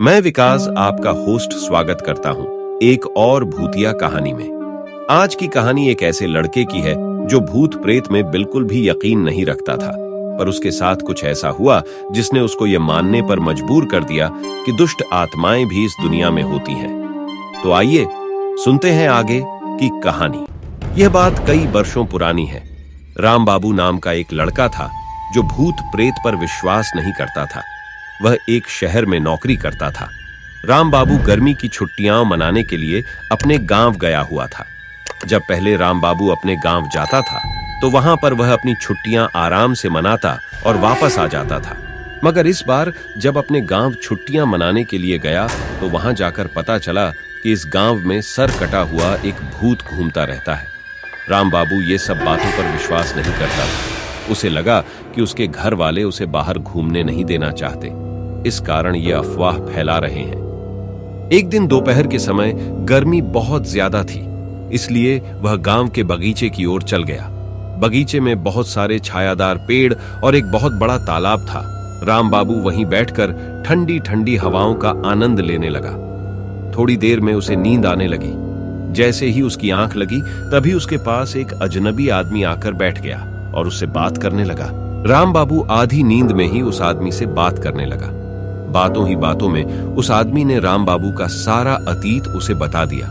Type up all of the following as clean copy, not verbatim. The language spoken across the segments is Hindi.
मैं विकास आपका होस्ट स्वागत करता हूं एक और भूतिया कहानी में। आज की कहानी एक ऐसे लड़के की है जो भूत प्रेत में बिल्कुल भी यकीन नहीं रखता था, पर उसके साथ कुछ ऐसा हुआ जिसने उसको ये मानने पर मजबूर कर दिया कि दुष्ट आत्माएं भी इस दुनिया में होती हैं। तो आइए सुनते हैं आगे की कहानी। यह बात कई वर्षों पुरानी है। राम बाबू नाम का एक लड़का था जो भूत प्रेत पर विश्वास नहीं करता था। वह एक शहर में नौकरी करता था। राम बाबू गर्मी की छुट्टियां मनाने के लिए अपने गांव गया हुआ था। जब पहले राम बाबू अपने गांव जाता था तो वहां पर वह अपनी छुट्टियां आराम से मनाता और वापस आ जाता था। मगर इस बार जब अपने गांव छुट्टियां मनाने के लिए गया तो वहां जाकर पता चला कि इस गांव में सर कटा हुआ एक भूत घूमता रहता है। राम बाबू ये सब बातों पर विश्वास नहीं करता था। उसे लगा कि उसके घर वाले उसे बाहर घूमने नहीं देना चाहते, इस कारण ये अफवाह फैला रहे हैं। एक दिन दोपहर के समय गर्मी बहुत ज्यादा थी, इसलिए वह गांव के बगीचे की ओर चल गया। बगीचे में बहुत सारे छायादार पेड़ और एक बहुत बड़ा तालाब था। राम बाबू वहीं बैठकर ठंडी ठंडी हवाओं का आनंद लेने लगा। थोड़ी देर में उसे नींद आने लगी। जैसे ही उसकी आंख लगी तभी उसके पास एक अजनबी आदमी आकर बैठ गया और उससे बात करने लगा। राम बाबू आधी नींद में ही उस आदमी से बात करने लगा। बातों ही बातों में उस आदमी ने राम बाबू का सारा अतीत उसे बता दिया।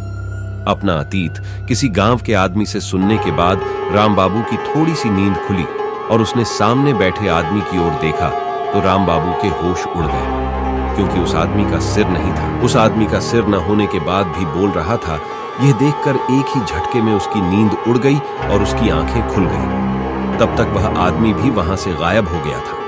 अपना अतीत किसी गांव के आदमी से सुनने के बाद राम बाबू की थोड़ी सी नींद खुली और उसने सामने बैठे आदमी की ओर देखा तो राम बाबू के होश उड़ गए, क्योंकि उस आदमी का सिर नहीं था। उस आदमी का सिर न होने के बाद भी बोल रहा था। यह देखकर एक ही झटके में उसकी नींद उड़ गई और उसकी आंखें खुल गईं। तब तक वह आदमी भी वहां से गायब हो गया था।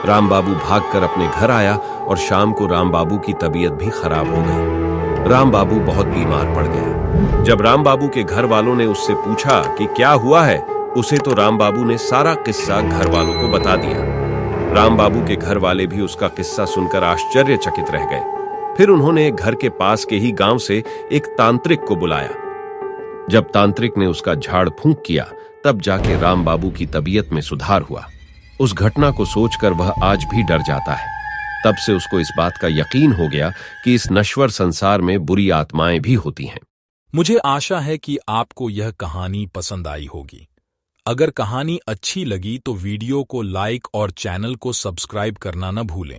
राम बाबू भागकर अपने घर आया और शाम को राम बाबू की तबीयत भी खराब हो गई। राम बाबू बहुत बीमार पड़ गया। जब राम बाबू के घर वालों ने उससे पूछा कि क्या हुआ है, उसे तो राम बाबू ने सारा किस्सा घर वालों को बता दिया। राम बाबू के घर वाले भी उसका किस्सा सुनकर आश्चर्यचकित रह गए। फिर उन्होंने घर के पास के ही गांव से एक तांत्रिक को बुलाया। जब तांत्रिक ने उसका झाड़ फूंक किया तब जाके राम बाबू की तबीयत में सुधार हुआ। उस घटना को सोचकर वह आज भी डर जाता है। तब से उसको इस बात का यकीन हो गया कि इस नश्वर संसार में बुरी आत्माएं भी होती हैं। मुझे आशा है कि आपको यह कहानी पसंद आई होगी। अगर कहानी अच्छी लगी तो वीडियो को लाइक और चैनल को सब्सक्राइब करना न भूलें।